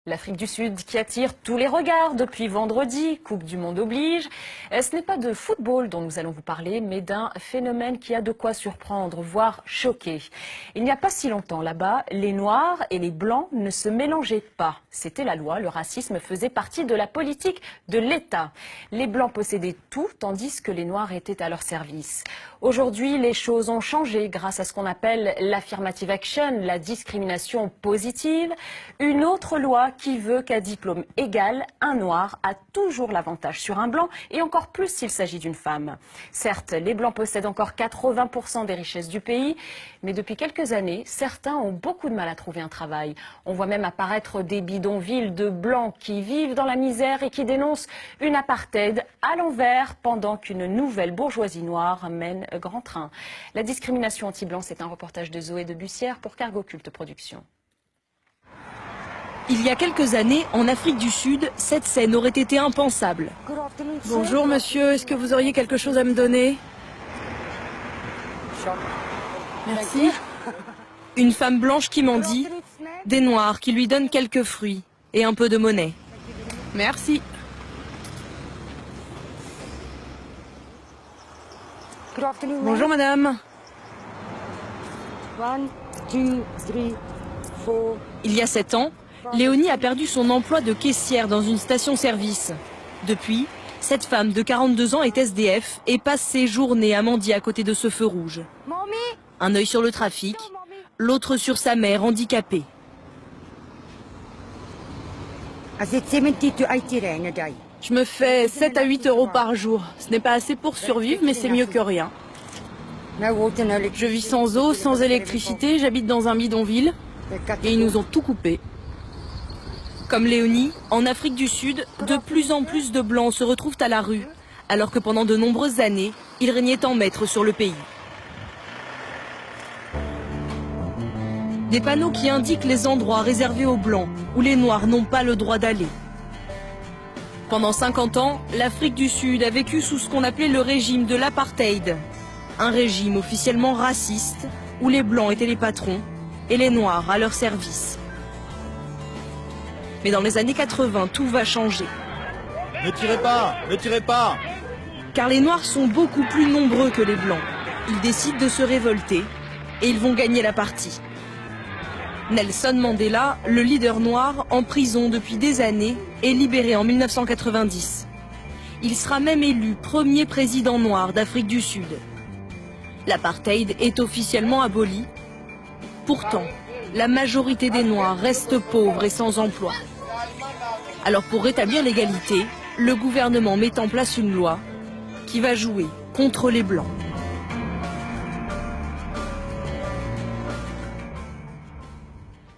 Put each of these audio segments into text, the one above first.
L'Afrique du Sud qui attire tous les regards depuis vendredi, Coupe du Monde oblige. Ce n'est pas de football dont nous allons vous parler, mais d'un phénomène qui a de quoi surprendre, voire choquer. Il n'y a pas si longtemps là-bas, les Noirs et les Blancs ne se mélangeaient pas. C'était la loi, le racisme faisait partie de la politique de l'État. Les Blancs possédaient tout, tandis que les Noirs étaient à leur service. Aujourd'hui, les choses ont changé grâce à ce qu'on appelle l'affirmative action, la discrimination positive, une autre loi qui veut qu'à diplôme égal, un noir a toujours l'avantage sur un blanc et encore plus s'il s'agit d'une femme. Certes, les blancs possèdent encore 80% des richesses du pays, mais depuis quelques années, certains ont beaucoup de mal à trouver un travail. On voit même apparaître des bidonvilles de blancs qui vivent dans la misère et qui dénoncent une apartheid à l'envers pendant qu'une nouvelle bourgeoisie noire mène grand train. La discrimination anti-blanc, c'est un reportage de Zoé de Bussière pour Cargo Culte Productions. Il y a quelques années, en Afrique du Sud, cette scène aurait été impensable. Bonjour monsieur, est-ce que vous auriez quelque chose à me donner? Merci. Une femme blanche qui mendie, des noirs qui lui donnent quelques fruits et un peu de monnaie. Merci. Bonjour madame. Il y a 7 ans, Léonie a perdu son emploi de caissière dans une station-service. Depuis, cette femme de 42 ans est SDF et passe ses journées à mendier à côté de ce feu rouge. Un œil sur le trafic, l'autre sur sa mère handicapée. Je me fais 7 à 8 euros par jour. Ce n'est pas assez pour survivre, mais c'est mieux que rien. Je vis sans eau, sans électricité, j'habite dans un bidonville et ils nous ont tout coupé. Comme Léonie, en Afrique du Sud, de plus en plus de Blancs se retrouvent à la rue, alors que pendant de nombreuses années, ils régnaient en maître sur le pays. Des panneaux qui indiquent les endroits réservés aux Blancs, où les Noirs n'ont pas le droit d'aller. Pendant 50 ans, l'Afrique du Sud a vécu sous ce qu'on appelait le régime de l'apartheid. Un régime officiellement raciste, où les Blancs étaient les patrons et les Noirs à leur service. Mais dans les années 80, tout va changer. Ne tirez pas, ne tirez pas! Car les Noirs sont beaucoup plus nombreux que les Blancs. Ils décident de se révolter et ils vont gagner la partie. Nelson Mandela, le leader noir, en prison depuis des années, est libéré en 1990. Il sera même élu premier président noir d'Afrique du Sud. L'apartheid est officiellement aboli. Pourtant, la majorité des Noirs restent pauvres et sans emploi. Alors pour rétablir l'égalité, le gouvernement met en place une loi qui va jouer contre les Blancs.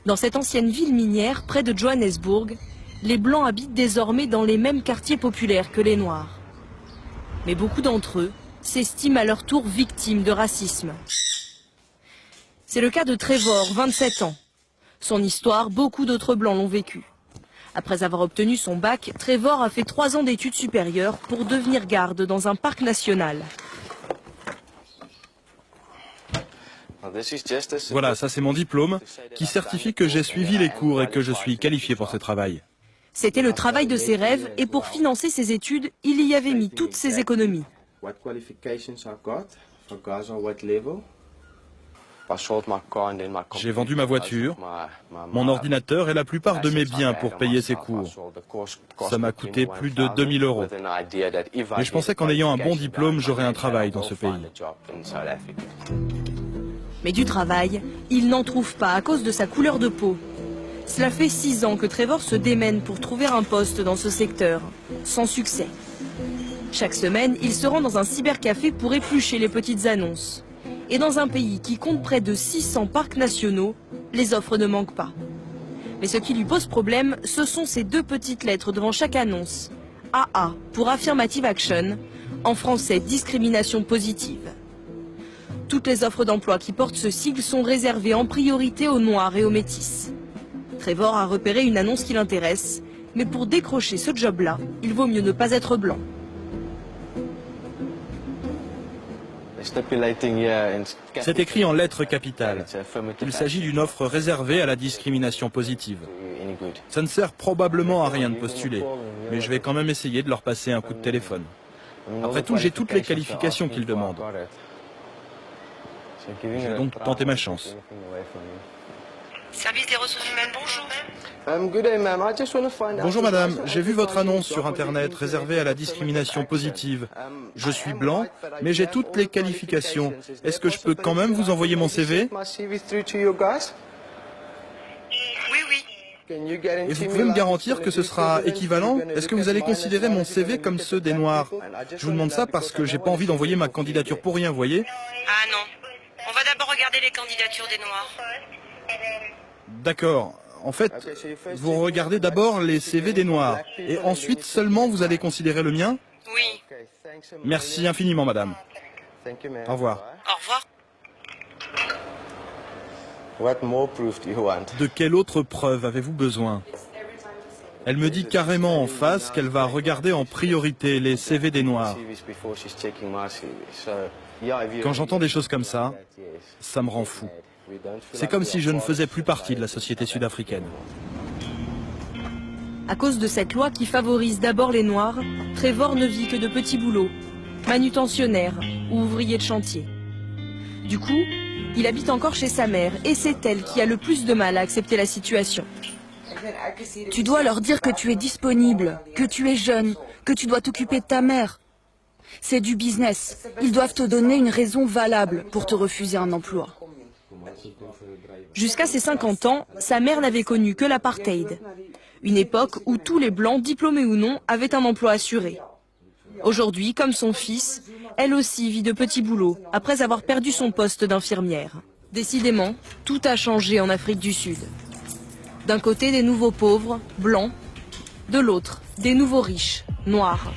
Dans cette ancienne ville minière, près de Johannesburg, les Blancs habitent désormais dans les mêmes quartiers populaires que les Noirs. Mais beaucoup d'entre eux s'estiment à leur tour victimes de racisme. C'est le cas de Trevor, 27 ans. Son histoire, beaucoup d'autres Blancs l'ont vécue. Après avoir obtenu son bac, Trevor a fait 3 ans d'études supérieures pour devenir garde dans un parc national. Voilà, ça c'est mon diplôme qui certifie que j'ai suivi les cours et que je suis qualifié pour ce travail. C'était le travail de ses rêves et pour financer ses études, il y avait mis toutes ses économies. J'ai vendu ma voiture, mon ordinateur et la plupart de mes biens pour payer ces cours. Ça m'a coûté plus de 2000 euros. Mais je pensais qu'en ayant un bon diplôme, j'aurais un travail dans ce pays. Mais du travail, il n'en trouve pas à cause de sa couleur de peau. Cela fait 6 ans que Trevor se démène pour trouver un poste dans ce secteur, sans succès. Chaque semaine, il se rend dans un cybercafé pour éplucher les petites annonces. Et dans un pays qui compte près de 600 parcs nationaux, les offres ne manquent pas. Mais ce qui lui pose problème, ce sont ces 2 petites lettres devant chaque annonce. AA pour Affirmative Action, en français discrimination positive. Toutes les offres d'emploi qui portent ce sigle sont réservées en priorité aux Noirs et aux Métis. Trevor a repéré une annonce qui l'intéresse, mais pour décrocher ce job-là, il vaut mieux ne pas être blanc. C'est écrit en lettres capitales. Il s'agit d'une offre réservée à la discrimination positive. Ça ne sert probablement à rien de postuler, mais je vais quand même essayer de leur passer un coup de téléphone. Après tout, j'ai toutes les qualifications qu'ils demandent. Je vais donc tenter ma chance. Service des ressources humaines, bonjour. Bonjour madame, j'ai vu votre annonce sur Internet réservée à la discrimination positive. Je suis blanc, mais j'ai toutes les qualifications. Est-ce que je peux quand même vous envoyer mon CV? Oui, oui. Et vous pouvez me garantir que ce sera équivalent? Est-ce que vous allez considérer mon CV comme ceux des Noirs? Je vous demande ça parce que j'ai pas envie d'envoyer ma candidature pour rien, voyez? Ah non. On va d'abord regarder les candidatures des Noirs. D'accord. En fait, vous regardez d'abord les CV des Noirs et ensuite seulement vous allez considérer le mien? Oui. Merci infiniment, madame. Au revoir. Au revoir. De quelle autre preuve avez-vous besoin? Elle me dit carrément en face qu'elle va regarder en priorité les CV des Noirs. Quand j'entends des choses comme ça, ça me rend fou. C'est comme si je ne faisais plus partie de la société sud-africaine. À cause de cette loi qui favorise d'abord les Noirs, Trevor ne vit que de petits boulots, manutentionnaire ou ouvrier de chantier. Du coup, il habite encore chez sa mère et c'est elle qui a le plus de mal à accepter la situation. Tu dois leur dire que tu es disponible, que tu es jeune, que tu dois t'occuper de ta mère. C'est du business. Ils doivent te donner une raison valable pour te refuser un emploi. Jusqu'à ses 50 ans, sa mère n'avait connu que l'apartheid, une époque où tous les Blancs, diplômés ou non, avaient un emploi assuré. Aujourd'hui, comme son fils, elle aussi vit de petits boulots après avoir perdu son poste d'infirmière. Décidément, tout a changé en Afrique du Sud. D'un côté, des nouveaux pauvres, blancs, de l'autre, des nouveaux riches, noirs.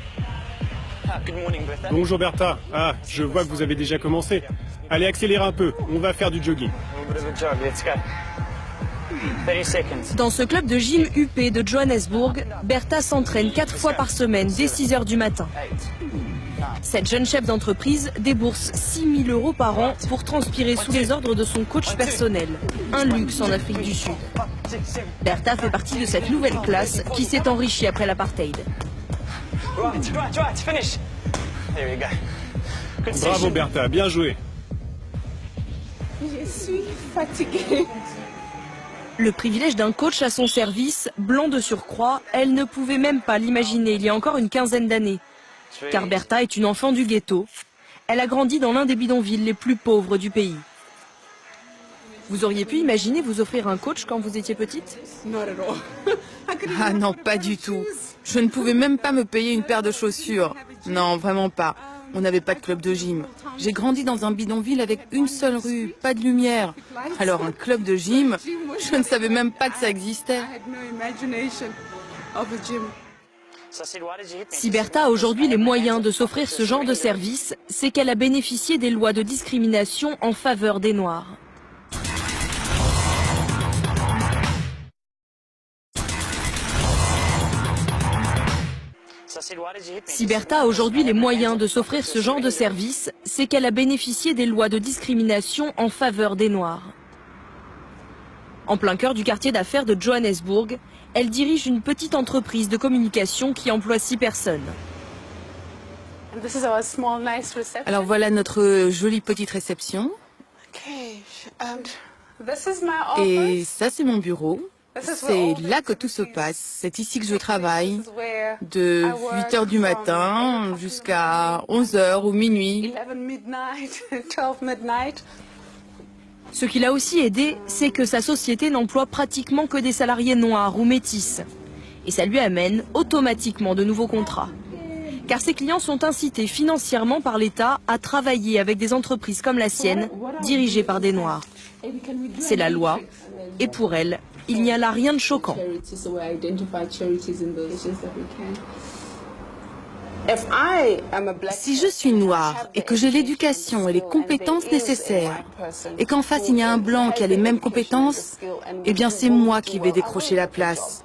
Bonjour Bertha. Ah, je vois que vous avez déjà commencé. Allez, accélérez un peu, on va faire du jogging. Dans ce club de gym UP de Johannesburg, Bertha s'entraîne 4 fois par semaine dès 6 h du matin. Cette jeune chef d'entreprise débourse 6 000 € par an pour transpirer sous les ordres de son coach personnel. Un luxe en Afrique du Sud. Bertha fait partie de cette nouvelle classe qui s'est enrichie après l'apartheid. Bravo Bertha, bien joué. Je suis fatiguée. Le privilège d'un coach à son service, blanc de surcroît, elle ne pouvait même pas l'imaginer il y a encore une quinzaine d'années. Car Bertha est une enfant du ghetto. Elle a grandi dans l'un des bidonvilles les plus pauvres du pays. Vous auriez pu imaginer vous offrir un coach quand vous étiez petite? Ah non, pas du tout. Je ne pouvais même pas me payer une paire de chaussures. Non, vraiment pas. On n'avait pas de club de gym. J'ai grandi dans un bidonville avec une seule rue, pas de lumière. Alors un club de gym, je ne savais même pas que ça existait. Si Bertha a aujourd'hui les moyens de s'offrir ce genre de service, c'est qu'elle a bénéficié des lois de discrimination en faveur des Noirs. Si Bertha a aujourd'hui les moyens de s'offrir ce genre de service, c'est qu'elle a bénéficié des lois de discrimination en faveur des Noirs. En plein cœur du quartier d'affaires de Johannesburg, elle dirige une petite entreprise de communication qui emploie 6 personnes. Alors voilà notre jolie petite réception. Et ça c'est mon bureau. C'est là que tout se passe. C'est ici que je travaille, de 8 h du matin jusqu'à 11 h ou minuit. Ce qui l'a aussi aidé, c'est que sa société n'emploie pratiquement que des salariés noirs ou métis. Et ça lui amène automatiquement de nouveaux contrats. Car ses clients sont incités financièrement par l'État à travailler avec des entreprises comme la sienne, dirigées par des Noirs. C'est la loi. Et pour elle, il n'y a là rien de choquant. Si je suis noire et que j'ai l'éducation et les compétences nécessaires, et qu'en face il y a un blanc qui a les mêmes compétences, eh bien c'est moi qui vais décrocher la place.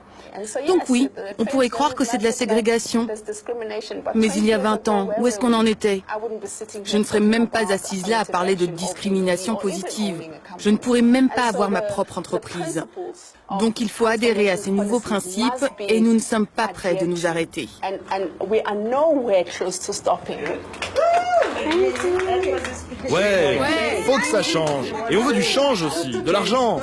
Donc oui, on pourrait croire que c'est de la ségrégation. Mais il y a 20 ans, où est-ce qu'on en était? Je ne serais même pas assise là à parler de discrimination positive. Je ne pourrais même pas avoir ma propre entreprise. Donc il faut adhérer à ces nouveaux principes et nous ne sommes pas prêts de nous arrêter. Ouais, faut que ça change. Et on veut du change aussi, de l'argent.